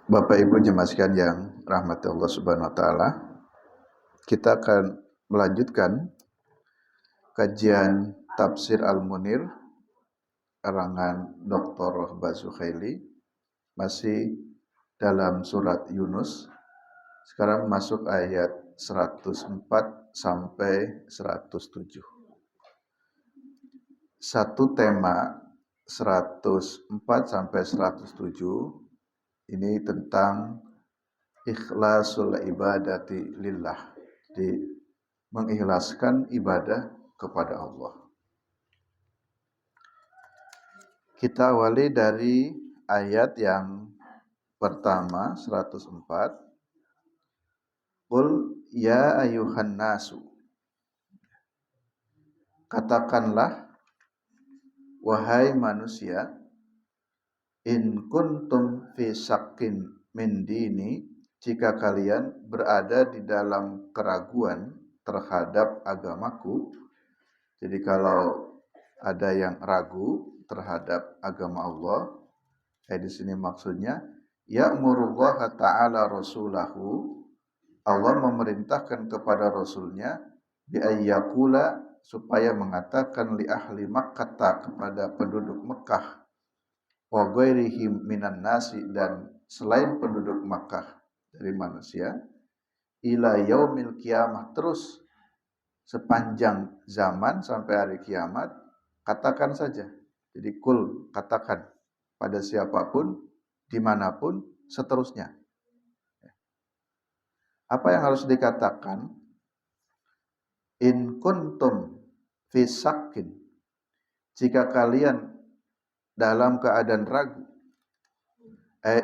Bapak Ibu jemaah sekalian yang rahmati Allah Subhanahu wa taala, kita akan melanjutkan kajian tafsir Al-Munir karangan Dr. Bazuhaili, masih dalam surat Yunus. Sekarang masuk ayat 104 sampai 107. Satu tema 104 sampai 107 ini tentang ikhlasul ibadati lillah, jadi mengikhlaskan ibadah kepada Allah. Kita awali dari ayat yang pertama 104. Qul ya ayuhan nasu, katakanlah wahai manusia, in kuntum fi syakkin min dini, jika kalian berada di dalam keraguan terhadap agamaku. Jadi kalau ada yang ragu terhadap agama Allah, di sini maksudnya ya'murullah ta'ala rasulahu, Allah memerintahkan kepada rasulnya bi ayyakula, supaya mengatakan li ahli Makkah, kepada penduduk Mekah, wa ghairihim minan nasi, dan selain penduduk Makkah dari manusia, ila yaumil kiamah, terus sepanjang zaman sampai hari kiamat, katakan saja. Jadi kul, katakan pada siapapun, dimanapun, seterusnya. Apa yang harus dikatakan? In kuntum fi syakkin, jika kalian dalam keadaan ragu.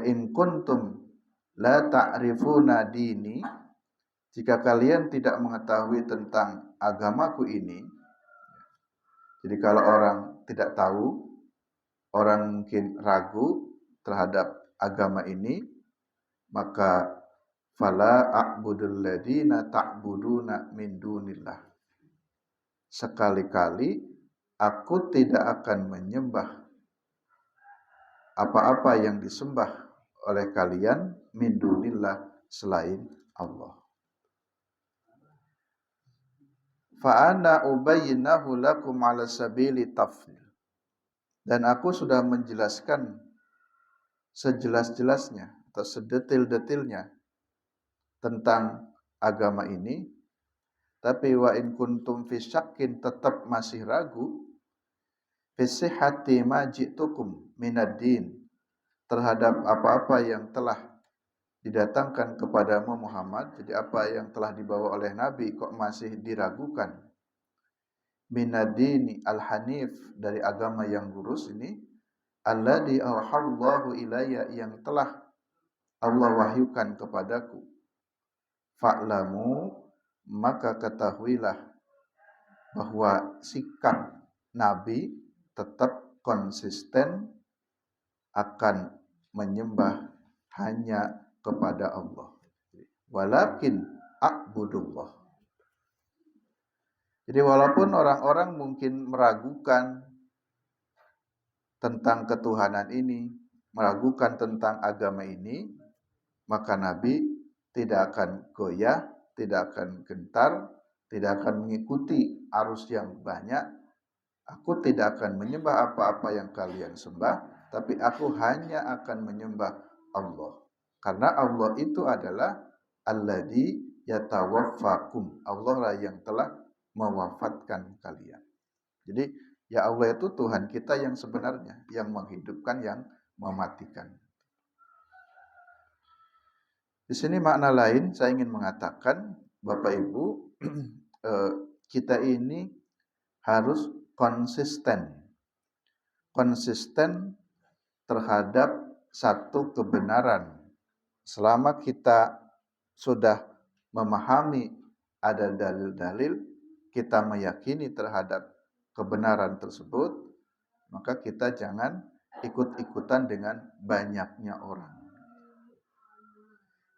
In kuntum la ta'rifuna dini, jika kalian tidak mengetahui tentang agamaku ini. Jadi kalau orang tidak tahu, orang mungkin ragu terhadap agama ini, maka fala a'budul ladina ta'buduna min dunillah, sekali-kali aku tidak akan menyembah apa-apa yang disembah oleh kalian min dunillah, selain Allah. Fa ana ubayyinahu lakum ala sabili tafsil, dan aku sudah menjelaskan sejelas-jelasnya atau sedetil-detilnya tentang agama ini. Tapi wa in kuntum fi syakkin, tetap masih ragu, fi sihhati ma ji'tukum minad din, terhadap apa-apa yang telah didatangkan kepadamu Muhammad. Jadi apa yang telah dibawa oleh Nabi kok masih diragukan. Minadini al-hanif, dari agama yang lurus ini, alladzi auhallahu ilayya, yang telah Allah wahyukan kepadaku. Fa'lamu, maka ketahuilah bahwa sikap Nabi tetap konsisten akan menyembah hanya kepada Allah. Walakin a'budullah. Jadi walaupun orang-orang mungkin meragukan tentang ketuhanan ini, meragukan tentang agama ini, maka Nabi tidak akan goyah, tidak akan gentar, tidak akan mengikuti arus yang banyak. Aku tidak akan menyembah apa-apa yang kalian sembah, tapi aku hanya akan menyembah Allah. Karena Allah itu adalah alladzi yatawaffakum, Allah lah yang telah mewafatkan kalian. Jadi ya Allah itu Tuhan kita yang sebenarnya, yang menghidupkan, yang mematikan. Di sini makna lain saya ingin mengatakan, Bapak Ibu, kita ini harus konsisten terhadap satu kebenaran. Selama kita sudah memahami ada dalil-dalil, kita meyakini terhadap kebenaran tersebut, maka kita jangan ikut-ikutan dengan banyaknya orang.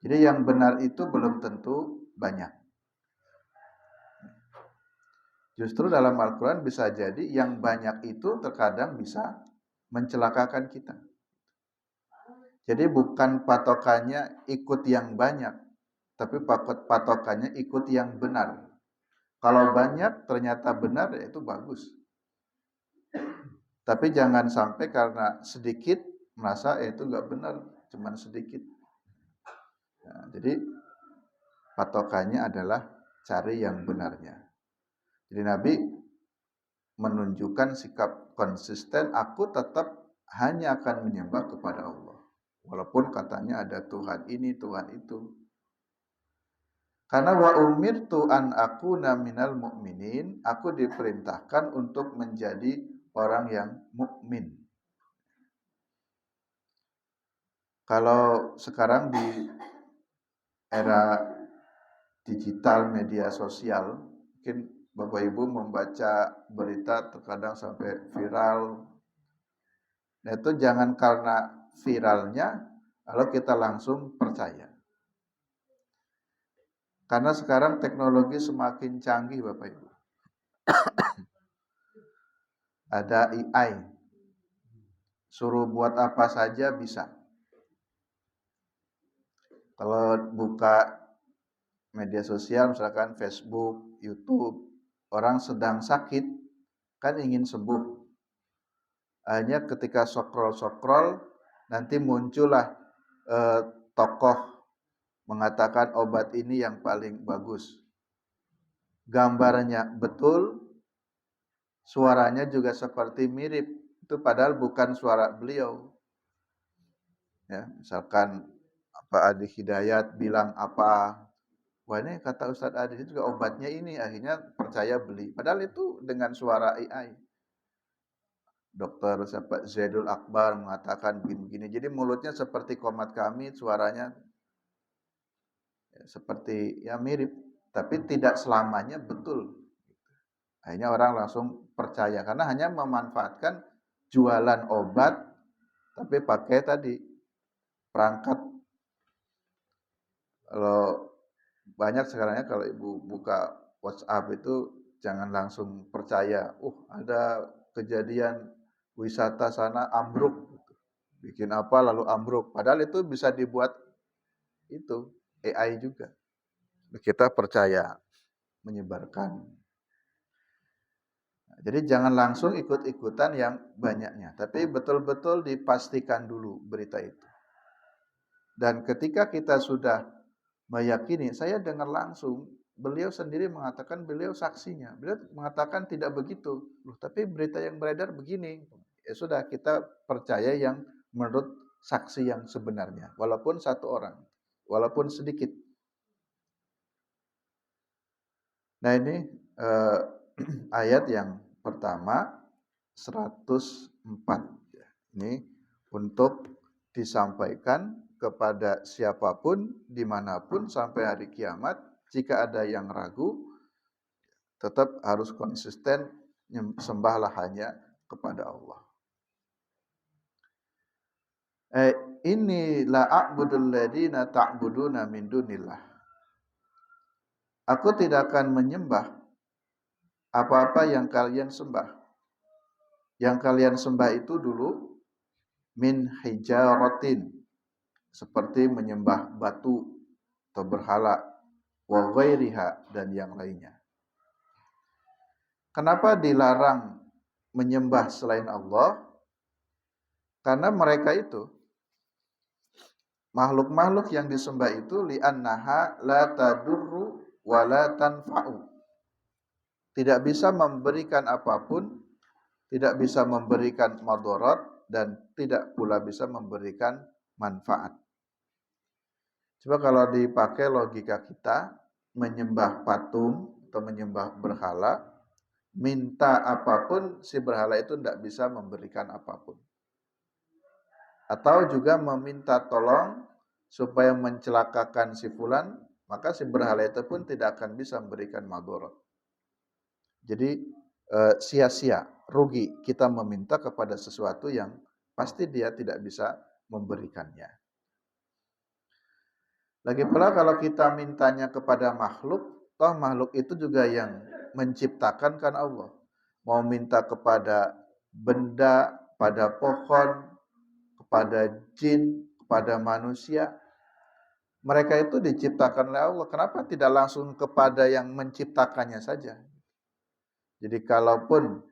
Jadi yang benar itu belum tentu banyak. Justru dalam Al-Quran bisa jadi yang banyak itu terkadang bisa mencelakakan kita. Jadi bukan patokannya ikut yang banyak, tapi patokannya ikut yang benar. Kalau banyak ternyata benar, ya itu bagus. Tapi jangan sampai karena sedikit merasa itu nggak benar, cuman sedikit. Nah, jadi patokannya adalah cari yang benarnya. Jadi Nabi menunjukkan sikap konsisten, aku tetap hanya akan menyembah kepada Allah. Walaupun katanya ada Tuhan ini, Tuhan itu. Karena wa umirtu an akuna minal mu'minin, aku diperintahkan untuk menjadi orang yang mukmin. Kalau sekarang di era digital media sosial, mungkin Bapak Ibu membaca berita terkadang sampai viral. Nah itu jangan karena viralnya lalu kita langsung percaya. Karena sekarang teknologi semakin canggih Bapak Ibu. Ada AI. Suruh buat apa saja bisa. Kalau buka media sosial misalkan Facebook, YouTube, orang sedang sakit kan ingin sembuh. Hanya ketika scroll nanti muncullah tokoh mengatakan obat ini yang paling bagus. Gambarnya betul, suaranya juga seperti mirip. Itu padahal bukan suara beliau. Ya, misalkan Adi Hidayat bilang apa, wah ini kata Ustadz Adi itu juga obatnya ini, akhirnya percaya beli. Padahal itu dengan suara AI. Dokter Zaidul Akbar mengatakan begini-begini. Jadi mulutnya seperti komat kami, suaranya ya, seperti ya mirip, tapi tidak selamanya betul. Akhirnya orang langsung percaya karena hanya memanfaatkan jualan obat, tapi pakai tadi perangkat. Kalau banyak sekarangnya kalau ibu buka WhatsApp itu jangan langsung percaya. Ada kejadian wisata sana ambruk, bikin apa lalu ambruk. Padahal itu bisa dibuat itu AI juga. Kita percaya menyebarkan. Jadi jangan langsung ikut-ikutan yang banyaknya, tapi betul-betul dipastikan dulu berita itu. Dan ketika kita sudah meyakini, saya dengar langsung, beliau sendiri mengatakan beliau saksinya. Beliau mengatakan tidak begitu. Loh, tapi berita yang beredar begini. Ya sudah, kita percaya yang menurut saksi yang sebenarnya. Walaupun satu orang, walaupun sedikit. Nah ini ayat yang pertama 104. Ini untuk disampaikan kepada siapapun, dimanapun sampai hari kiamat. Jika ada yang ragu, tetap harus konsisten, sembahlah hanya kepada Allah. Inni la a'budul ladina ta'buduna min dunillah. Aku tidak akan menyembah apa-apa yang kalian sembah. Yang kalian sembah itu dulu min hijaratin, seperti menyembah batu atau berhala, wa ghairiha, dan yang lainnya. Kenapa dilarang menyembah selain Allah? Karena mereka itu makhluk-makhluk yang disembah itu li'annaha la tadurru wa la tanfa'u. Tidak bisa memberikan apapun, tidak bisa memberikan madarat, dan tidak pula bisa memberikan manfaat. Coba kalau dipakai logika kita, menyembah patung atau menyembah berhala, minta apapun, si berhala itu tidak bisa memberikan apapun. Atau juga meminta tolong supaya mencelakakan si fulan, maka si berhala itu pun tidak akan bisa memberikan madarat. Jadi sia-sia, rugi kita meminta kepada sesuatu yang pasti dia tidak bisa memberikannya. Lagi pula kalau kita mintanya kepada makhluk, toh makhluk itu juga yang menciptakan kan Allah. Mau minta kepada benda, pada pohon, kepada jin, kepada manusia. Mereka itu diciptakan oleh Allah. Kenapa tidak langsung kepada yang menciptakannya saja? Jadi kalaupun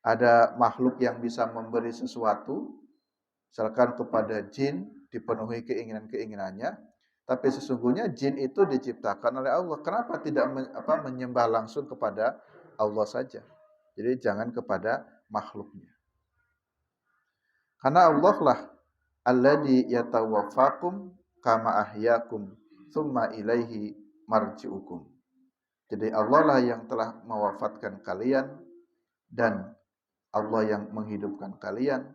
ada makhluk yang bisa memberi sesuatu, misalkan kepada jin dipenuhi keinginan-keinginannya, tapi sesungguhnya jin itu diciptakan oleh Allah. Kenapa tidak menyembah langsung kepada Allah saja? Jadi jangan kepada makhluknya. Karena Allah lah alladzi yatawaffakum kama ahyakum tsumma ilaihi marji'ukum. Jadi Allah lah yang telah mewafatkan kalian dan Allah yang menghidupkan kalian.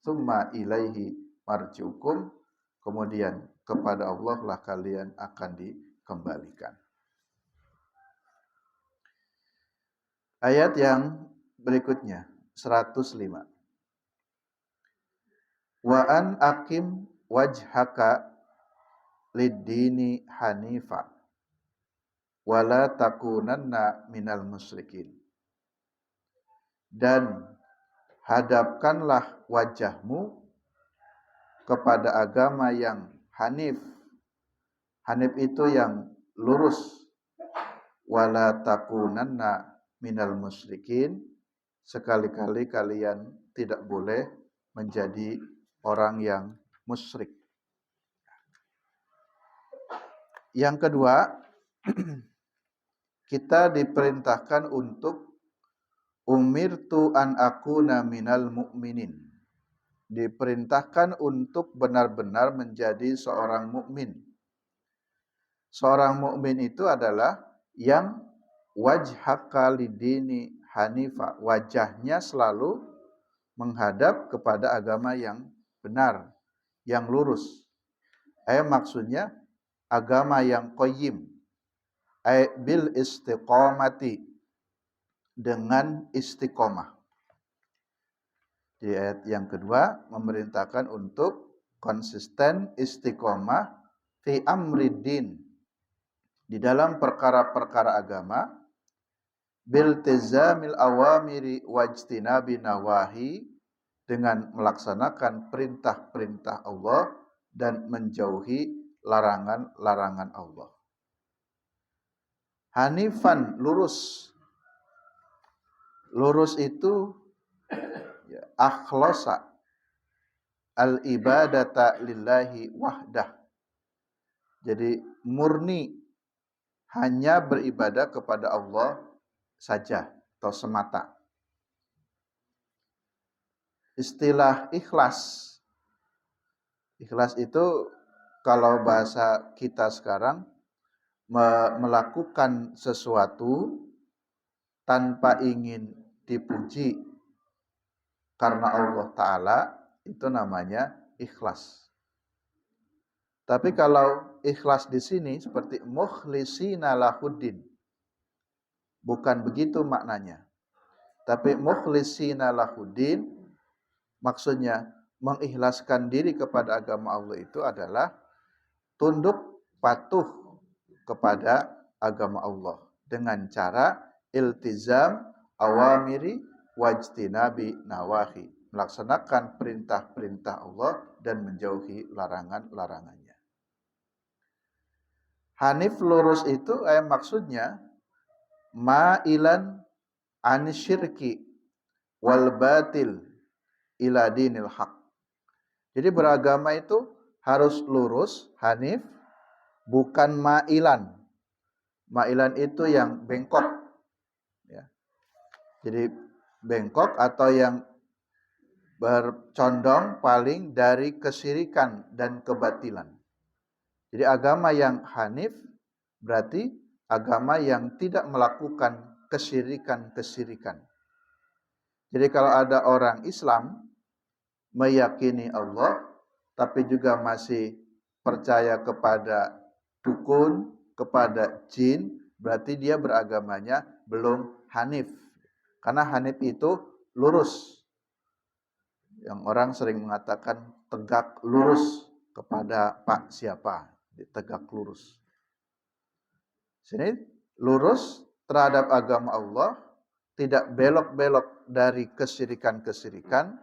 Tsumma ilaihi marji'ukum, kemudian kepada Allah lah kalian akan dikembalikan. Ayat yang berikutnya 105. Wa an aqim wajhaka lid-dini hanifa wala takunanna minal musyrikin. Dan hadapkanlah wajahmu kepada agama yang hanif. Hanif itu yang lurus. Wala takunanna minal musyrikin. Sekali-kali kalian tidak boleh menjadi orang yang musyrik. Yang kedua, kita diperintahkan untuk umirtu an akuna minal mu'minin. Diperintahkan untuk benar-benar menjadi seorang mukmin. Seorang mukmin itu adalah yang wajhaka lidini hanifa, wajahnya selalu menghadap kepada agama yang benar, yang lurus. Maksudnya agama yang qayyim, bil istiqomati, dengan istiqomah. Di ayat yang kedua memerintahkan untuk konsisten istiqomah fi amriddin, di dalam perkara-perkara agama, bil tizamil awamiri wajtinabi nawahi, dengan melaksanakan perintah-perintah Allah dan menjauhi larangan-larangan Allah. Hanifan, lurus. Lurus itu akhlasa al-ibadata lillahi wahdah. Jadi murni hanya beribadah kepada Allah saja atau semata. Istilah ikhlas. Ikhlas itu kalau bahasa kita sekarang melakukan sesuatu tanpa ingin dipuji karena Allah Ta'ala, itu namanya ikhlas. Tapi kalau ikhlas di sini seperti mukhlisina lahuddin, bukan begitu maknanya. Tapi mukhlisina lahuddin maksudnya mengikhlaskan diri kepada agama Allah itu adalah tunduk patuh kepada agama Allah dengan cara iltizam awamiri wajtinabi nawahi, melaksanakan perintah-perintah Allah dan menjauhi larangan-larangannya. Hanif, lurus itu maksudnya ma'ilan anisyirki wal batil ila dinil haq. Jadi beragama itu harus lurus, hanif, bukan ma'ilan. Ma'ilan itu yang bengkok. Ya. Jadi bengkok atau yang bercondong paling dari kesyirikan dan kebatilan. Jadi agama yang hanif berarti agama yang tidak melakukan kesyirikan-kesyirikan. Jadi kalau ada orang Islam meyakini Allah tapi juga masih percaya kepada dukun, kepada jin, berarti dia beragamanya belum hanif. Karena hanif itu lurus. Yang orang sering mengatakan tegak lurus kepada Pak siapa, tegak lurus. Sini lurus terhadap agama Allah, tidak belok-belok dari kesyirikan-kesyirikan,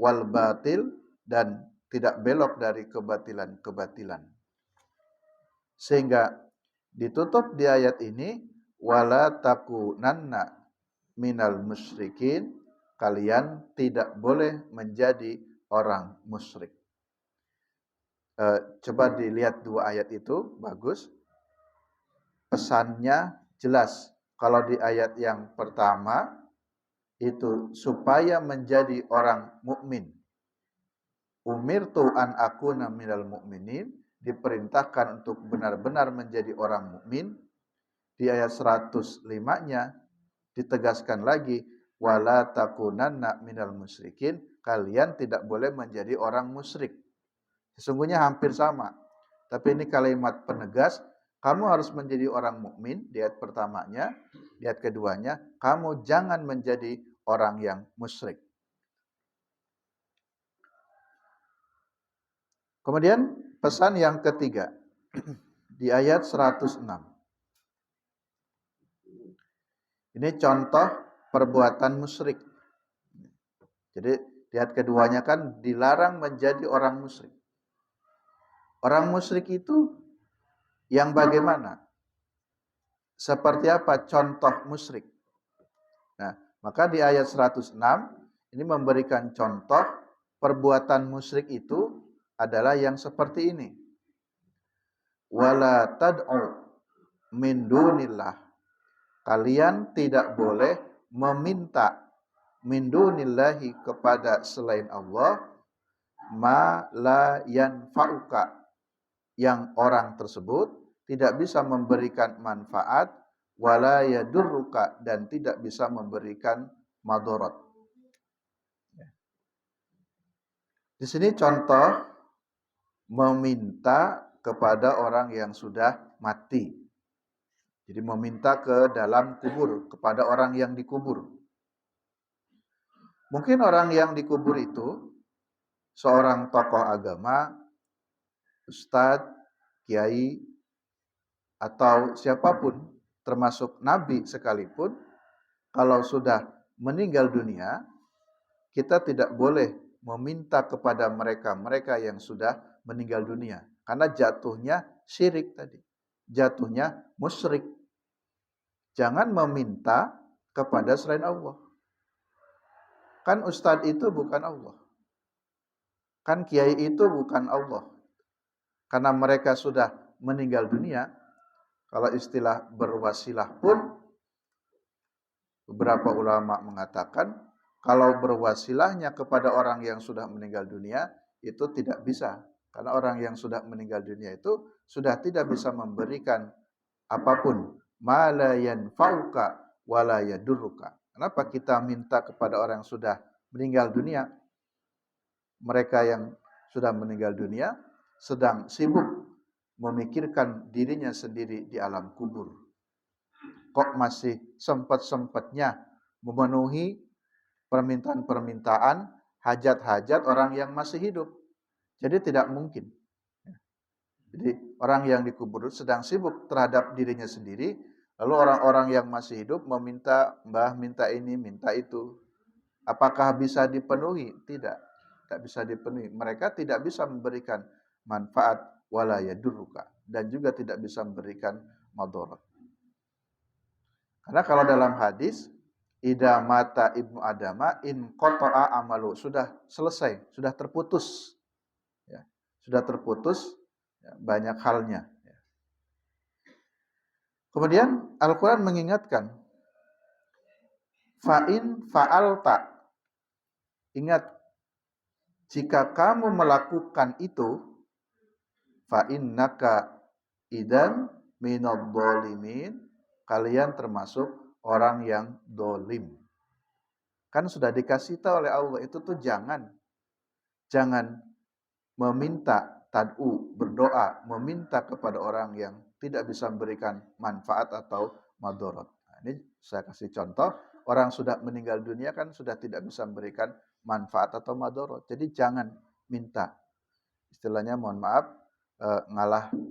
wal batil, dan tidak belok dari kebatilan-kebatilan. Sehingga ditutup di ayat ini, wala takunanna minal musyrikin, kalian tidak boleh menjadi orang musyrik. Coba dilihat dua ayat itu, bagus. Pesannya jelas. Kalau di ayat yang pertama itu supaya menjadi orang mukmin. Umirtu an akuna minal mu'minin, diperintahkan untuk benar-benar menjadi orang mukmin. Di ayat 105-nya ditegaskan lagi, wala takunanna minal musyrikin, kalian tidak boleh menjadi orang musyrik. Sesungguhnya hampir sama. Tapi ini kalimat penegas, kamu harus menjadi orang mukmin di ayat pertamanya, di ayat keduanya, kamu jangan menjadi orang yang musyrik. Kemudian pesan yang ketiga di ayat 106. Ini contoh perbuatan musyrik. Jadi di ayat keduanya kan dilarang menjadi orang musyrik. Orang musyrik itu yang bagaimana? Seperti apa contoh musyrik? Nah, maka di ayat 106 ini memberikan contoh perbuatan musyrik itu adalah yang seperti ini. Wala tad'u min dunillah. Kalian tidak boleh meminta min dunillahi kepada selain Allah ma la yanfa'uka, yang orang tersebut tidak bisa memberikan manfaat, wala yadurruka, dan tidak bisa memberikan madarat. Di sini contoh meminta kepada orang yang sudah mati. Jadi meminta ke dalam kubur, kepada orang yang dikubur. Mungkin orang yang dikubur itu seorang tokoh agama, ustadz, kiai, atau siapapun, termasuk nabi sekalipun, kalau sudah meninggal dunia, kita tidak boleh meminta kepada mereka yang sudah meninggal dunia. Karena jatuhnya syirik tadi. Jatuhnya musyrik. Jangan meminta kepada selain Allah. Kan ustadz itu bukan Allah. Kan kiai itu bukan Allah. Karena mereka sudah meninggal dunia, kalau istilah berwasilah pun, beberapa ulama mengatakan, kalau berwasilahnya kepada orang yang sudah meninggal dunia, itu tidak bisa. Karena orang yang sudah meninggal dunia itu sudah tidak bisa memberikan apapun. Ma la yanfa'uka wa la yadurruka. Kenapa kita minta kepada orang yang sudah meninggal dunia? Mereka yang sudah meninggal dunia sedang sibuk memikirkan dirinya sendiri di alam kubur. Kok masih sempat-sempatnya memenuhi permintaan-permintaan, hajat-hajat orang yang masih hidup. Jadi tidak mungkin. Jadi orang yang dikubur sedang sibuk terhadap dirinya sendiri, lalu orang-orang yang masih hidup meminta, Mbah minta ini, minta itu. Apakah bisa dipenuhi? Tidak bisa dipenuhi. Mereka tidak bisa memberikan manfaat wala yadurruka, dan juga tidak bisa memberikan madarat. Karena kalau dalam hadis, idza mata ibnu adama in qata'a amalu, sudah selesai, sudah terputus. Ya, sudah terputus ya, banyak halnya. Ya. Kemudian Al-Qur'an mengingatkan, fa'in fa'alta, ingat, jika kamu melakukan itu, fa'innaka idan minadh dhalimin, kalian termasuk orang yang dolim. Kan sudah dikasih tahu oleh Allah, itu tuh jangan meminta tad'u, berdoa, meminta kepada orang yang tidak bisa memberikan manfaat atau madarat. Nah, ini saya kasih contoh, orang sudah meninggal dunia kan sudah tidak bisa memberikan manfaat atau madarat. Jadi jangan minta. Istilahnya mohon maaf,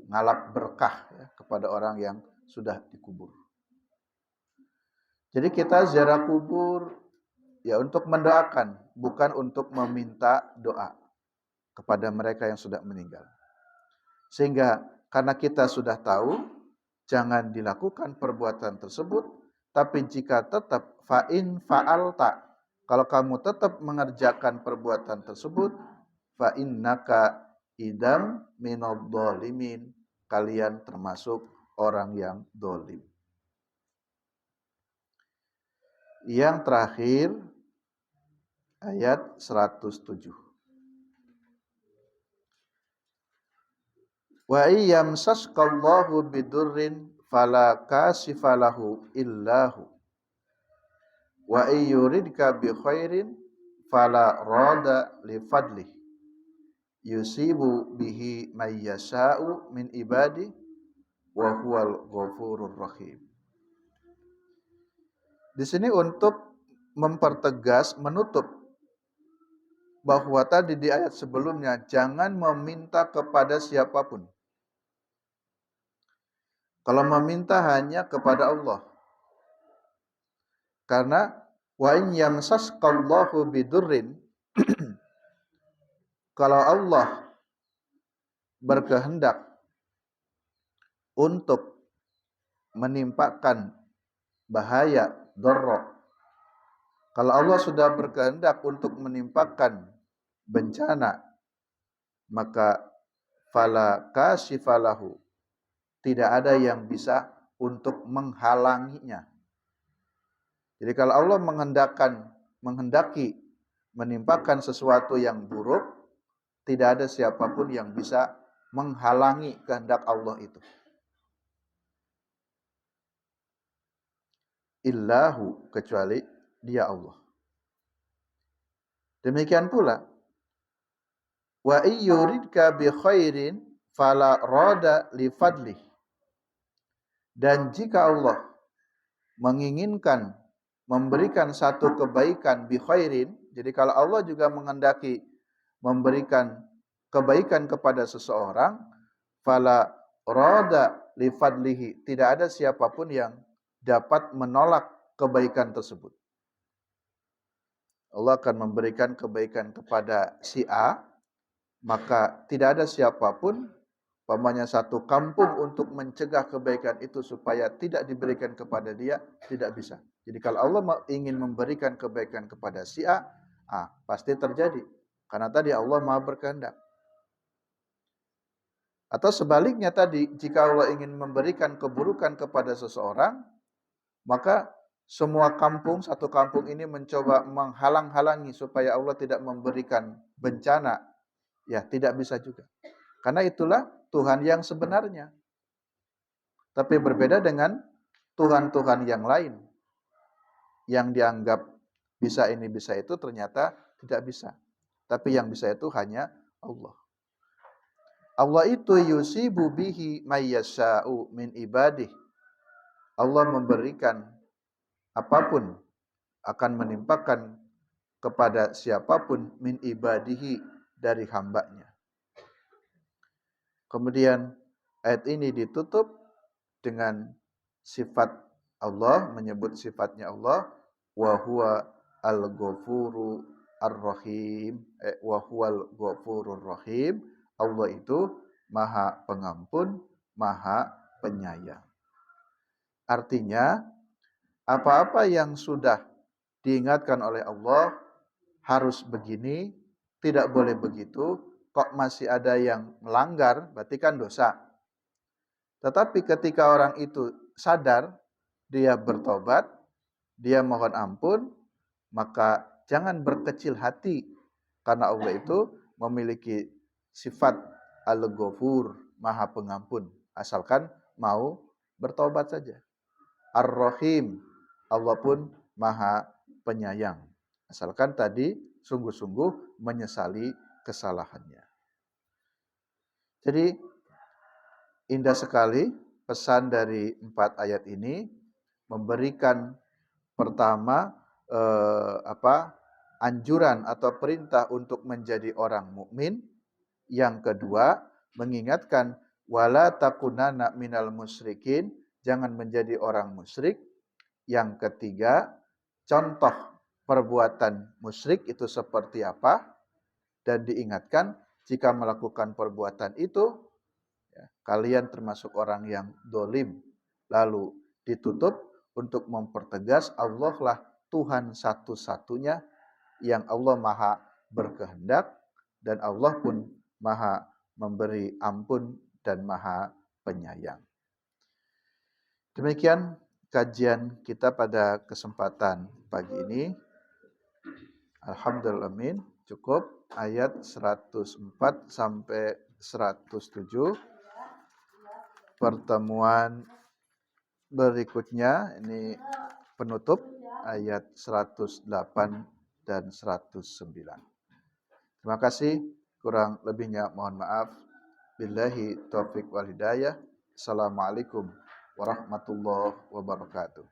ngalap berkah ya, kepada orang yang sudah dikubur. Jadi kita ziarah kubur ya untuk mendoakan, bukan untuk meminta doa. kepada mereka yang sudah meninggal. Sehingga karena kita sudah tahu, jangan dilakukan perbuatan tersebut, tapi jika tetap fa'in fa'alta, kalau kamu tetap mengerjakan perbuatan tersebut, fa'innaka idam minadh dhalimin, kalian termasuk orang yang dolim. Yang terakhir ayat 107. Wa iyyamsaskallahu bidurrin fala kasifalahu illahu wa iyyuridka bi khairin fala rada li fadlih yusibu bihi may yasha'u min ibadi wa huwal ghafurur rahim. Di sini untuk mempertegas, menutup bahwa tadi di ayat sebelumnya jangan meminta kepada siapapun. Kalau meminta hanya kepada Allah. Karena wa in yamsaskallahu bidurrin, kalau Allah berkehendak untuk menimpakan bahaya, dharra, kalau Allah sudah berkehendak untuk menimpakan bencana, maka fala kashifalahu, tidak ada yang bisa untuk menghalanginya. Jadi kalau Allah menghendaki menimpakan sesuatu yang buruk, tidak ada siapapun yang bisa menghalangi kehendak Allah itu. Illahu, kecuali Dia Allah. Demikian pula, wa iyyuridka bi khairin fala rada li fadlih. Dan jika Allah menginginkan memberikan satu kebaikan bi khairin, jadi kalau Allah juga menghendaki memberikan kebaikan kepada seseorang, fala rada li fadlihi, tidak ada siapapun yang dapat menolak kebaikan tersebut. Allah akan memberikan kebaikan kepada si A, maka tidak ada siapapun, umpamanya satu kampung, untuk mencegah kebaikan itu supaya tidak diberikan kepada dia, tidak bisa. Jadi kalau Allah ingin memberikan kebaikan kepada si A, pasti terjadi. Karena tadi Allah Maha berkehendak. Atau sebaliknya tadi, jika Allah ingin memberikan keburukan kepada seseorang, maka semua kampung, satu kampung ini mencoba menghalang-halangi supaya Allah tidak memberikan bencana. Ya, tidak bisa juga. Karena itulah Tuhan yang sebenarnya. Tapi berbeda dengan Tuhan-Tuhan yang lain. Yang dianggap bisa ini, bisa itu, ternyata tidak bisa. Tapi yang bisa itu hanya Allah. Allah itu yusibu bihi may yasha'u min ibadih. Allah memberikan apapun, akan menimpakan kepada siapapun min ibadihi, dari hambanya. Kemudian ayat ini ditutup dengan sifat Allah, menyebut sifatnya Allah, wa huwa al-ghafuru ar-rahim, wa huwal ghafurur rahim. Allah itu Maha Pengampun, Maha Penyayang. Artinya, apa-apa yang sudah diingatkan oleh Allah harus begini, tidak boleh begitu, kok masih ada yang melanggar, berarti kan dosa. Tetapi ketika orang itu sadar, dia bertobat, dia mohon ampun, maka jangan berkecil hati, karena Allah itu memiliki sifat Al-Ghafur, Maha Pengampun, asalkan mau bertobat saja. Ar-Rahim, Allah pun Maha Penyayang, asalkan tadi sungguh-sungguh menyesali kesalahannya. Jadi indah sekali pesan dari 4 ayat ini, memberikan pertama anjuran atau perintah untuk menjadi orang mukmin. Yang kedua, mengingatkan wala takunanna minal musyrikin, jangan menjadi orang musyrik. Yang ketiga, contoh perbuatan musyrik itu seperti apa, dan diingatkan Jika melakukan perbuatan itu, ya, kalian termasuk orang yang dolim. Lalu ditutup untuk mempertegas Allah lah Tuhan satu-satunya, yang Allah maha berkehendak, dan Allah pun maha memberi ampun dan maha penyayang. Demikian kajian kita pada kesempatan pagi ini. Alhamdulillah, amin. Cukup ayat 104 sampai 107. Pertemuan berikutnya ini penutup ayat 108 dan 109. Terima kasih. Kurang lebihnya mohon maaf. Billahi taufik wal hidayah. Assalamualaikum warahmatullahi wabarakatuh.